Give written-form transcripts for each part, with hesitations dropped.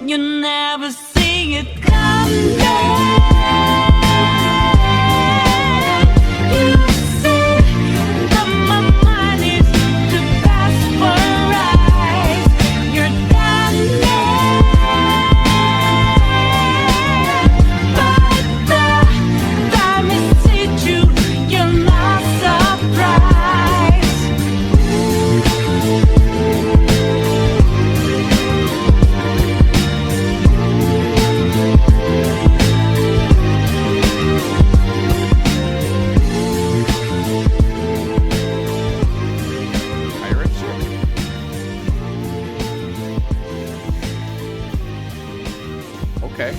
You never see it coming. You see that my mind is to pasteurize. You're done by the time it hit you. You're not surprised. Pirates? Okay.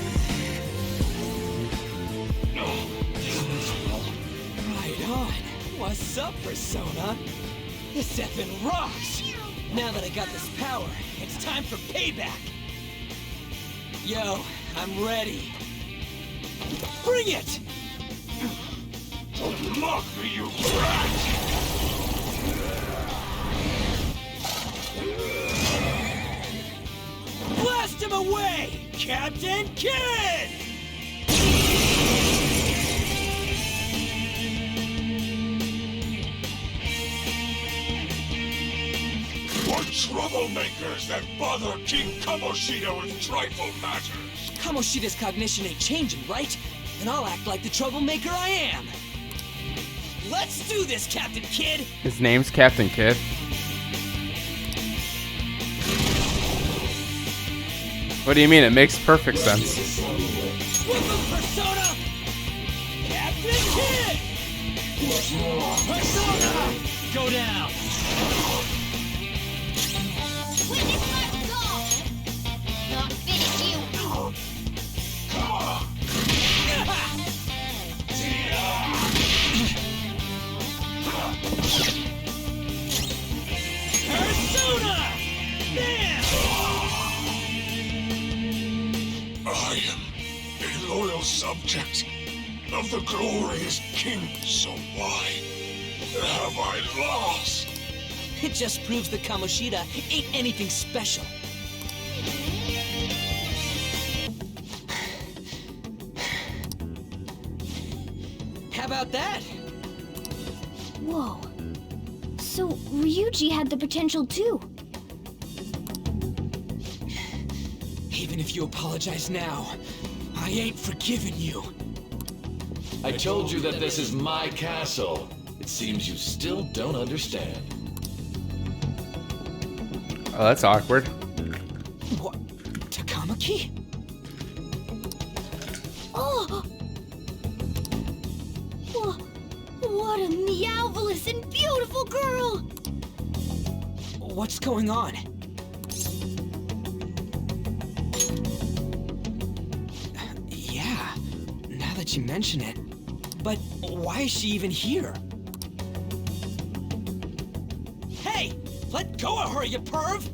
Right on. What's up, Persona? This effing rocks! Now that I got this power, it's time for payback! Yo, I'm ready. Bring it! Don't mock me, you brat! Blast him away, Captain Kid! What troublemakers that bother King Kamoshida with trifle matters? Kamoshida's cognition ain't changing, right? Then I'll act like the troublemaker I am. Let's do this, Captain Kid! His name's Captain Kid. What do you mean? It makes perfect sense. Welcome, Persona! Captain Kid! Persona! Go down! Witness my resolve! Not finish you! Persona! Man! I am a loyal subject of the glorious king, so why have I lost? It just proves that Kamoshida ain't anything special. How about that? Whoa. So, Ryuji had the potential too. Even if you apologize now, I ain't forgiving you. I told you that this is my castle. It seems you still don't understand. Oh, that's awkward. What? Takamaki? Oh! What a meowvelous and beautiful girl! What's going on? Yeah, now that you mention it. But why is she even here? Hey! Let go of her, you perv!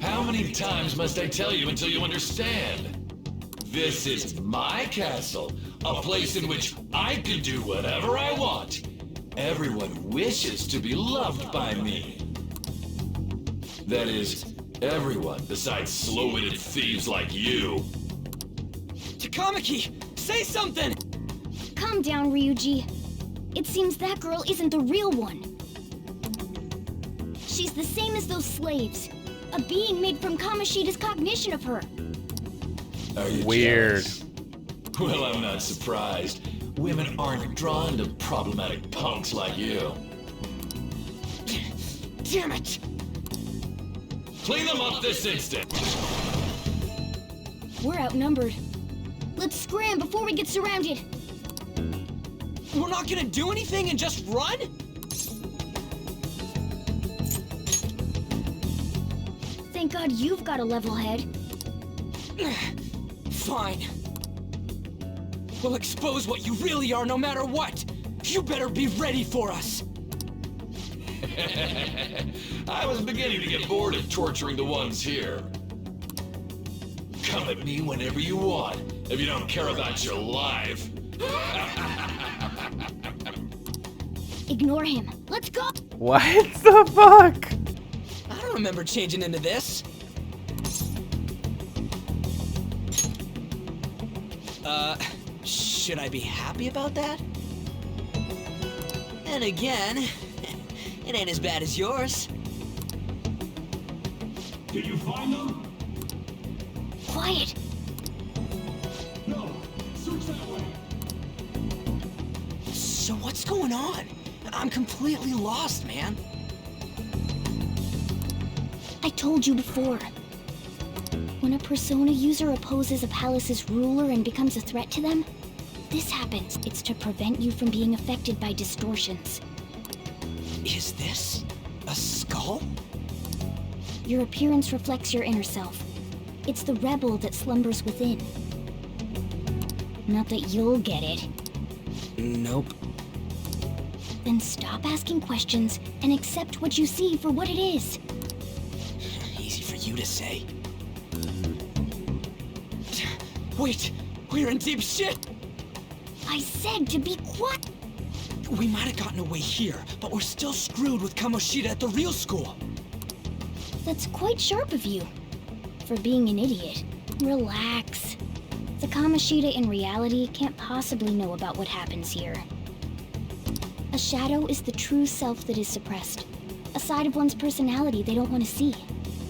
How many times must I tell you until you understand? This is my castle, a place in which I can do whatever I want. Everyone wishes to be loved by me. That is, everyone besides slow-witted thieves like you. Takamaki, say something! Calm down, Ryuji. It seems that girl isn't the real one. She's the same as those slaves. A being made from Kamoshida's cognition of her. Are you Weird. jealous? Well, I'm not surprised. Women aren't drawn to problematic punks like you. Damn it! Clean them up this instant! We're outnumbered. Let's scram before we get surrounded. We're not gonna do anything and just run? Thank God you've got a level head. Fine. We'll expose what you really are no matter what. You better be ready for us. I was beginning to get bored of torturing the ones here. Come at me whenever you want, if you don't care about your life. Ignore him. Let's go! What the fuck? I don't remember changing into this. Should I be happy about that? And again, it ain't as bad as yours. Did you find them? Quiet. No. Search that way. So what's going on? I'm completely lost, man. I told you before. When a Persona user opposes a palace's ruler and becomes a threat to them, this happens. It's to prevent you from being affected by distortions. Is this a skull? Your appearance reflects your inner self. It's the rebel that slumbers within. Not that you'll get it. Nope. Then stop asking questions and accept what you see for what it is. Easy for you to say. Wait, we're in deep shit! I said to be quiet. We might have gotten away here, but we're still screwed with Kamoshida at the real school. That's quite sharp of you. For being an idiot. Relax. The Kamoshida in reality can't possibly know about what happens here. A shadow is the true self that is suppressed. A side of one's personality they don't want to see.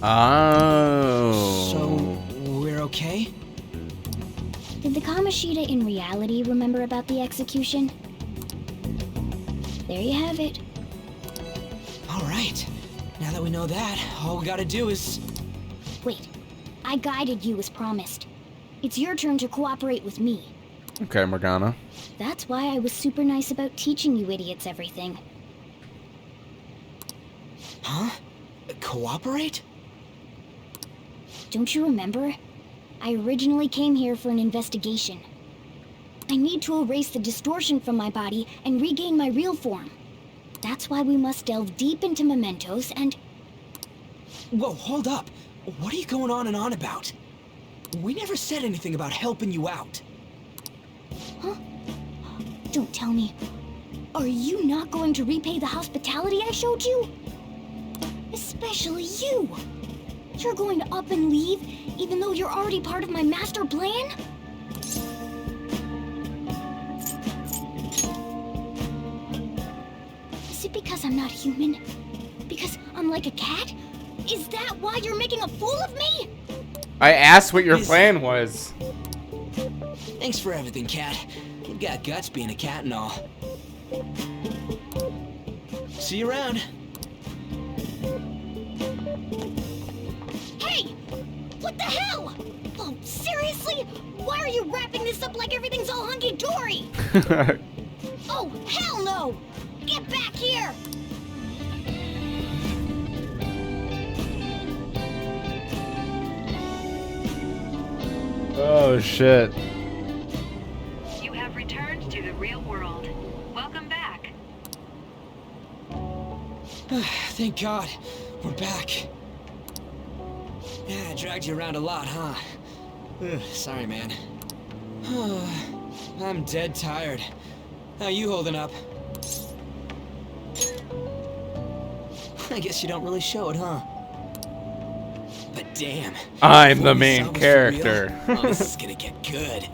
Oh. So, we're okay? Did the Kamoshida in reality remember about the execution? There you have it. Alright. Now that we know that, all we gotta do is... Wait. I guided you as promised. It's your turn to cooperate with me. Okay, Morgana. That's why I was super nice about teaching you idiots everything. Huh? Cooperate? Don't you remember? I originally came here for an investigation. I need to erase the distortion from my body and regain my real form. That's why we must delve deep into mementos and... Whoa, hold up. What are you going on and on about? We never said anything about helping you out. Huh? Don't tell me. Are you not going to repay the hospitality I showed you? Especially you. You're going to up and leave, even though you're already part of my master plan? Is it because I'm not human? Because I'm like a cat? Is that why you're making a fool of me? I asked what your plan was. Thanks for everything, Cat. You've got guts being a cat and all. See you around. Hey! What the hell? Oh, seriously? Why are you wrapping this up like everything's all hunky-dory? Oh, hell no! Get back here! Oh shit. You have returned to the real world. Welcome back. Thank God. We're back. Yeah, I dragged you around a lot, huh? Sorry, man. I'm dead tired. How you holding up? I guess you don't really show it, huh? But damn. I'm the if main this was for character. real, oh, this is gonna get good.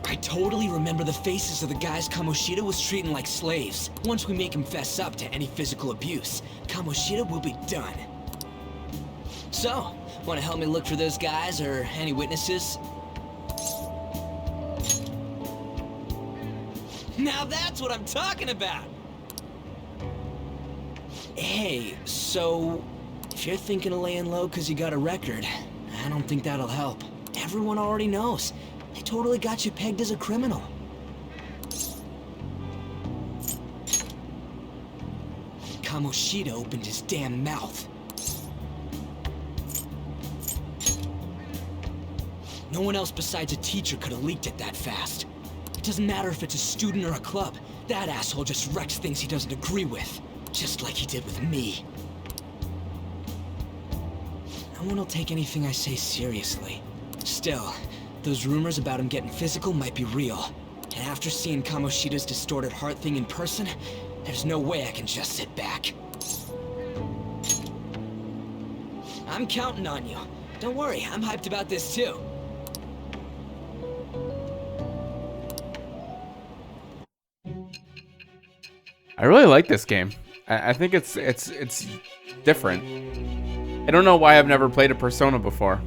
I totally remember the faces of the guys Kamoshida was treating like slaves. Once we make him fess up to any physical abuse, Kamoshida will be done. So, want to help me look for those guys or any witnesses? Now that's what I'm talking about! Hey, so... if you're thinking of laying low because you got a record, I don't think that'll help. Everyone already knows. They totally got you pegged as a criminal. Kamoshida opened his damn mouth. No one else besides a teacher could have leaked it that fast. It doesn't matter if it's a student or a club. That asshole just wrecks things he doesn't agree with. Just like he did with me. No one will take anything I say seriously. Still, those rumors about him getting physical might be real. And after seeing Kamoshida's distorted heart thing in person, there's no way I can just sit back. I'm counting on you. Don't worry, I'm hyped about this too. I really like this game. I think it's different. I don't know why I've never played a Persona before.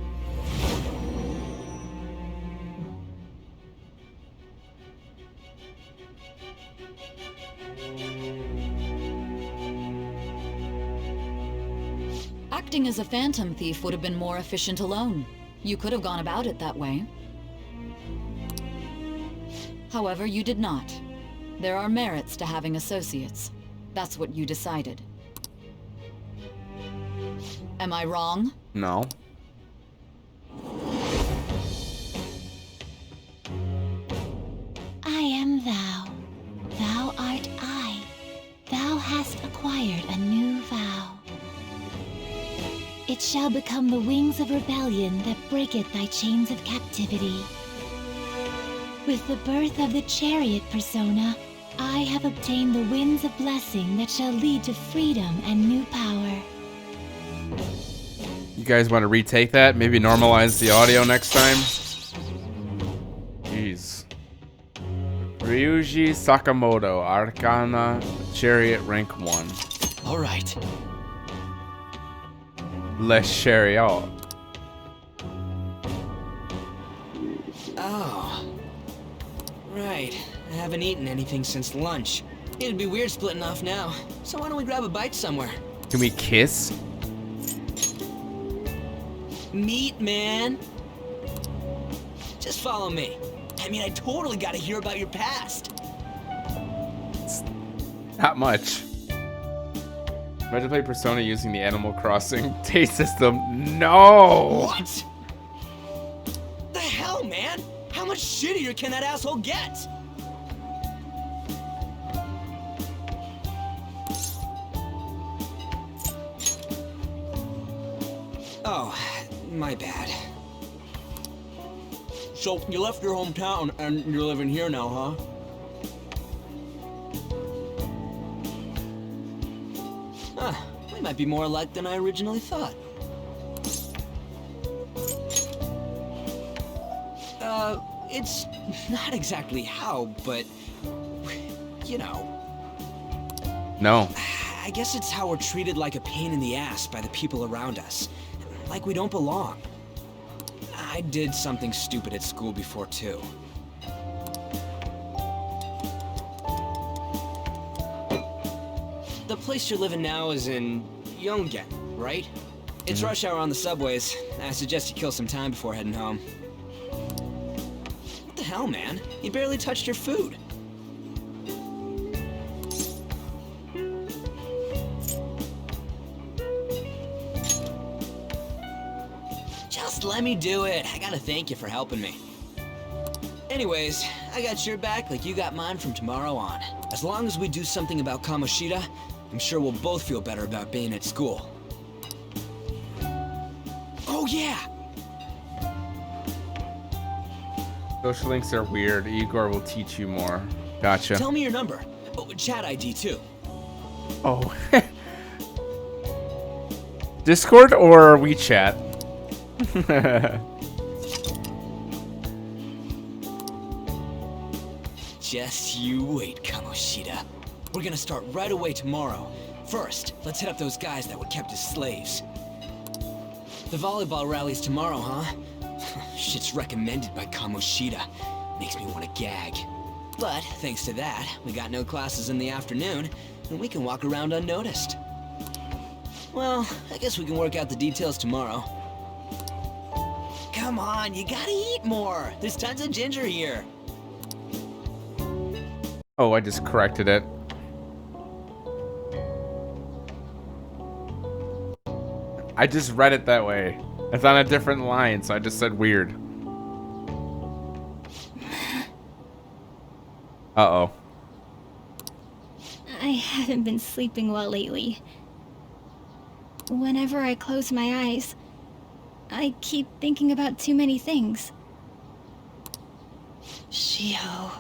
Acting as a phantom thief would have been more efficient alone. You could have gone about it that way. However, you did not. There are merits to having associates. That's what you decided. Am I wrong? No. I am thou. Thou art I. Thou hast acquired a new vow. It shall become the wings of rebellion that breaketh thy chains of captivity. With the birth of the chariot persona, I have obtained the winds of blessing that shall lead to freedom and new power. You guys want to retake that? Maybe normalize the audio next time? Jeez. Ryuji Sakamoto, Arcana, Chariot Rank 1. All right. Les Chariot. Oh. Right. I haven't eaten anything since lunch. It'd be weird splitting off now. So why don't we grab a bite somewhere? Can we kiss? Meat, man. Just follow me. I mean, I totally gotta hear about your past. Not much. Imagine play Persona using the Animal Crossing taste system. No! What? The hell, man? How much shittier can that asshole get? Oh, my bad. So, you left your hometown and you're living here now, huh? Huh, we might be more alike than I originally thought. It's not exactly how, but, you know. No. I guess it's how we're treated like a pain in the ass by the people around us. Like we don't belong. I did something stupid at school before, too. The place you're living now is in Yongen, right? It's rush hour on the subways. I suggest you kill some time before heading home. What the hell, man? You barely touched your food. Just let me do it. I gotta thank you for helping me. Anyways, I got your back like you got mine from tomorrow on. As long as we do something about Kamoshida, I'm sure we'll both feel better about being at school. Oh yeah! Social links are weird. Igor will teach you more. Gotcha. Tell me your number. Oh, chat ID too. Oh. Discord or WeChat? Just you wait, Kamoshida. We're gonna start right away tomorrow. First, let's hit up those guys that were kept as slaves. The volleyball rally's tomorrow, huh? Shit's recommended by Kamoshida. Makes me want to gag. But, thanks to that, we got no classes in the afternoon, and we can walk around unnoticed. Well, I guess we can work out the details tomorrow. Come on, you gotta eat more! There's tons of ginger here! Oh, I just corrected it. I just read it that way. It's on a different line, so I just said weird. Uh-oh. I haven't been sleeping well lately. Whenever I close my eyes, I keep thinking about too many things. Shio.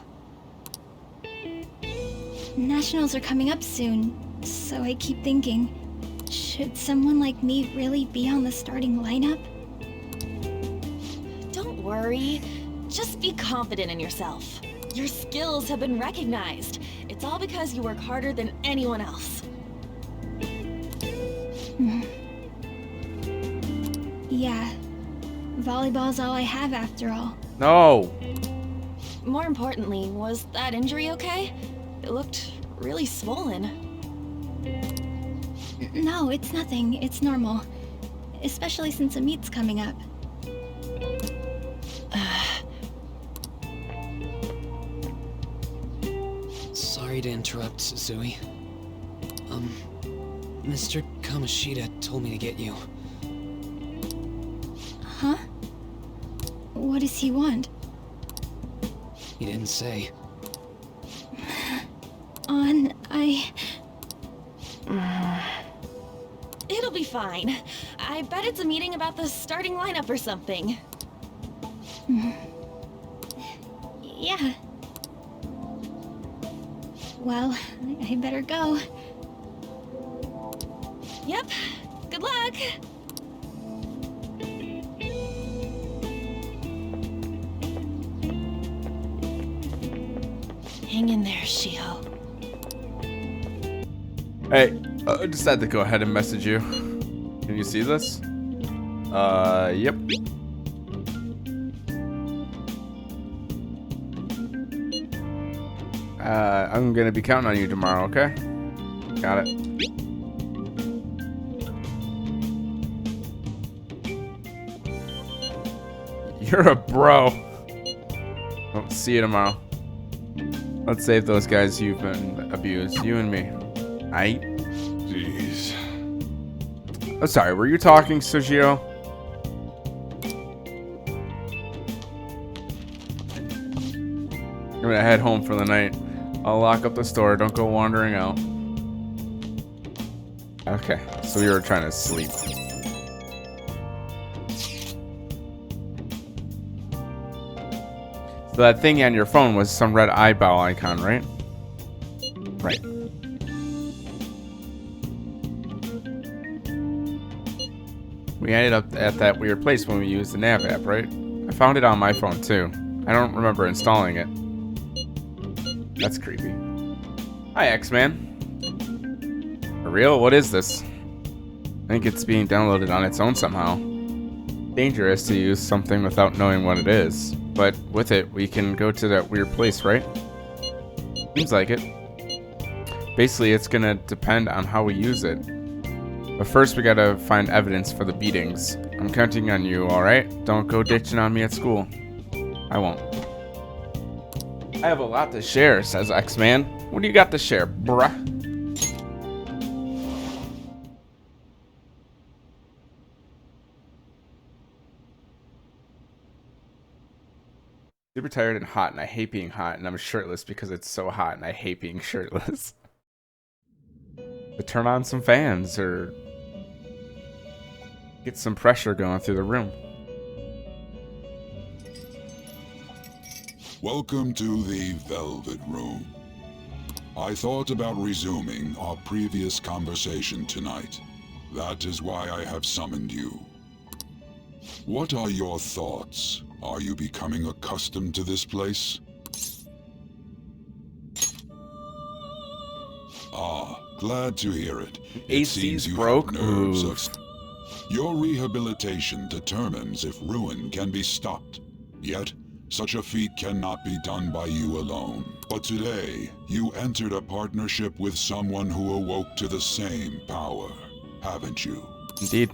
Nationals are coming up soon, so I keep thinking, should someone like me really be on the starting lineup? Don't worry. Just be confident in yourself. Your skills have been recognized. It's all because you work harder than anyone else. Yeah. Volleyball's all I have after all. No. More importantly, was that injury okay? It looked really swollen. No, it's nothing. It's normal. Especially since a meet's coming up. Sorry to interrupt, Zui. Mr. Kamoshida told me to get you. Huh? What does he want? He didn't say. It'll be fine. I bet it's a meeting about the starting lineup or something. Yeah. Well, I better go. Yep. Good luck! Hang in there, Shiho. Hey, I just had to go ahead and message you. Can you see this? Yep. I'm gonna be counting on you tomorrow, okay? Got it. You're a bro. I'll see you tomorrow. Let's save those guys you've been abused. You and me. Aight? Jeez. Oh, sorry. Were you talking, Sujiro? I'm gonna head home for the night. I'll lock up the store. Don't go wandering out. Okay. So we were trying to sleep. So that thing on your phone was some red eyeball icon, right? Right. We ended up at that weird place when we used the nav app, right? I found it on my phone too. I don't remember installing it. That's creepy. Hi, X-Man. For real? What is this? I think it's being downloaded on its own somehow. Dangerous to use something without knowing what it is. But with it, we can go to that weird place, right? Seems like it. Basically, it's gonna depend on how we use it. But first, we gotta find evidence for the beatings. I'm counting on you, alright? Don't go ditching on me at school. I won't. I have a lot to share, says X-Man. What do you got to share, bruh? Super tired and hot, and I hate being hot, and I'm shirtless because it's so hot, and I hate being shirtless. But turn on some fans, or get some pressure going through the room. Welcome to the Velvet Room. I thought about resuming our previous conversation tonight. That is why I have summoned you. What are your thoughts? Are you becoming accustomed to this place? Ah, glad to hear it. It seems you broke. have nerves of... Your rehabilitation determines if ruin can be stopped. Yet, such a feat cannot be done by you alone. But today, you entered a partnership with someone who awoke to the same power, haven't you? Indeed.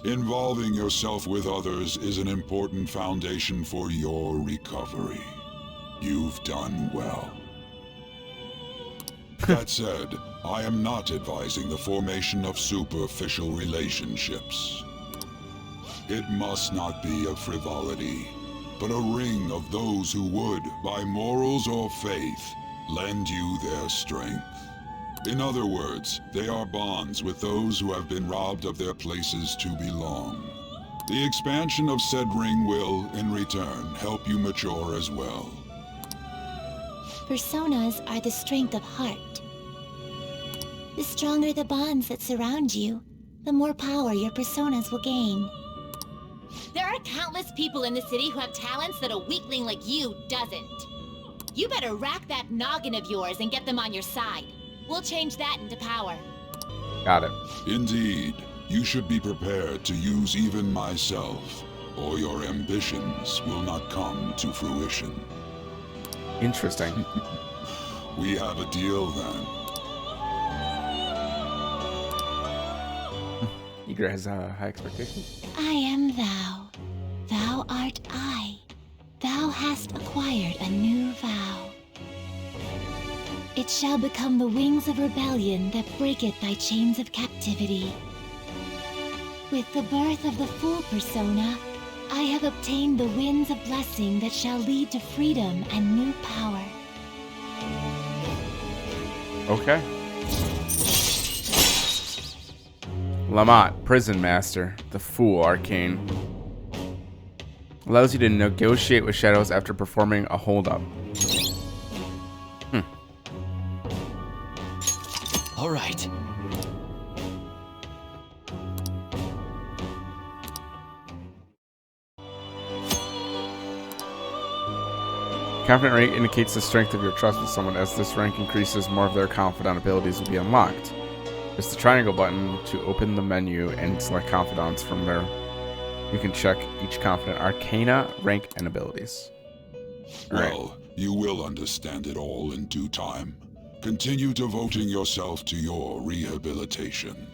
Involving yourself with others is an important foundation for your recovery. You've done well. That said, I am not advising the formation of superficial relationships. It must not be a frivolity, but a ring of those who would, by morals or faith, lend you their strength. In other words, they are bonds with those who have been robbed of their places to belong. The expansion of said ring will, in return, help you mature as well. Personas are the strength of heart. The stronger the bonds that surround you, the more power your personas will gain. There are countless people in the city who have talents that a weakling like you doesn't. You better rack that noggin of yours and get them on your side. We'll change that into power. Got it. Indeed, you should be prepared to use even myself, or your ambitions will not come to fruition. Interesting. We have a deal then. Eager has high expectations. I am thou. Thou art I. Thou hast acquired a new vow. It shall become the wings of rebellion that breaketh thy chains of captivity. With the birth of the full persona, I have obtained the winds of blessing that shall lead to freedom and new power. Okay. Lamont, Prison Master, the Fool Arcane. Allows you to negotiate with shadows after performing a holdup. All right. Confident rank indicates the strength of your trust with someone. As this rank increases, more of their confidant abilities will be unlocked. Press the triangle button to open the menu and select confidants. From there, you can check each confidant arcana, rank, and abilities. Well, you will understand it all in due time. Continue devoting yourself to your rehabilitation.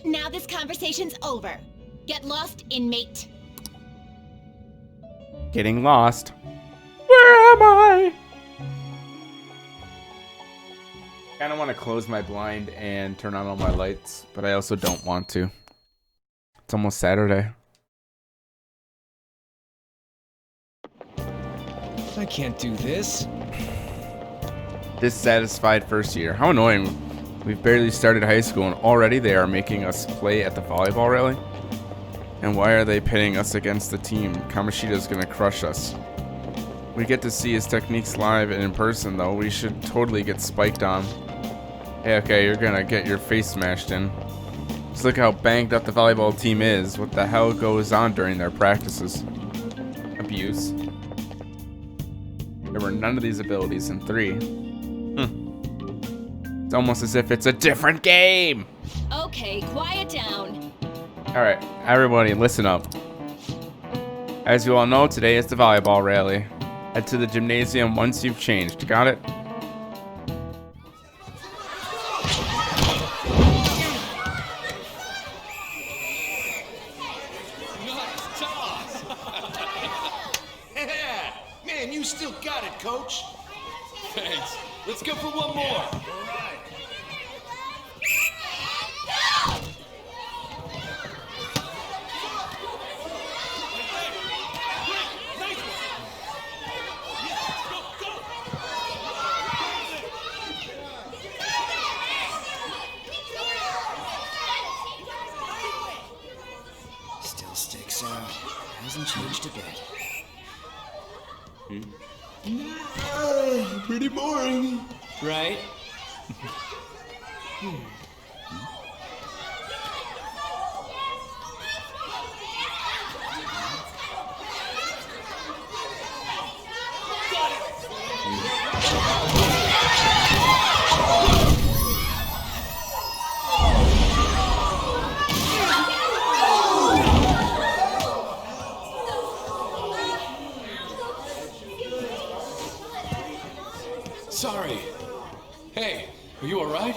Now this conversation's over. Get lost, inmate. Getting lost. Where am I? I kind of want to close my blind and turn on all my lights, but I also don't want to. It's almost Saturday. I can't do this. Dissatisfied first year. How annoying. We've barely started high school and already they are making us play at the volleyball rally? And why are they pitting us against the team? Kamoshida's gonna crush us. We get to see his techniques live and in person though. We should totally get spiked on. Hey, okay, you're gonna get your face smashed in. Just look how banged up the volleyball team is. What the hell goes on during their practices? Abuse. There were none of these abilities in 3. It's almost as if it's a different game. Okay, quiet down. Alright, everybody listen up. As you all know, today is the volleyball rally. Head to the gymnasium once you've changed. Got it? Nice toss! Yeah! Man, you still got it, coach. Thanks. Let's go for one more. Still sticks out. Hasn't changed a bit. Pretty boring. Right? Sorry. Hey, are you alright?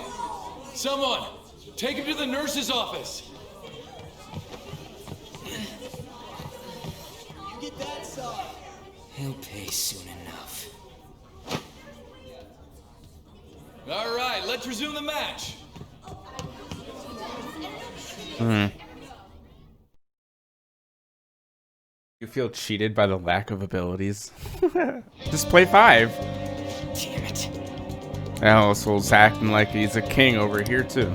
Someone, take him to the nurse's office. Get that saw. He'll pay soon enough. Alright, let's resume the match. You feel cheated by the lack of abilities? Just play 5. Damn it. Alice's acting like he's a king over here too.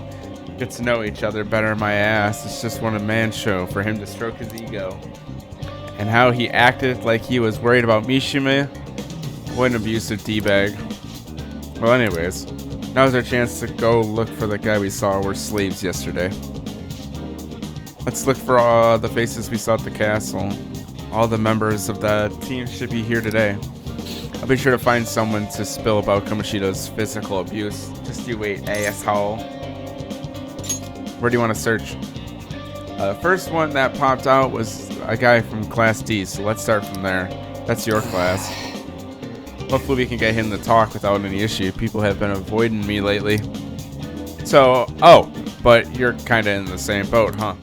Get to know each other better, my ass. It's just one man show for him to stroke his ego. And how he acted like he was worried about Mishima. What an abusive D-bag. Well, anyways, now's our chance to go look for the guy we saw were slaves yesterday. Let's look for the faces we saw at the castle. All the members of the team should be here today. I'll be sure to find someone to spill about Kamoshida's physical abuse. Just you wait, asshole. Where do you want to search? The first one that popped out was a guy from Class D, so let's start from there. That's your class. Hopefully we can get him to talk without any issue. People have been avoiding me lately. So, oh, but you're kind of in the same boat, huh?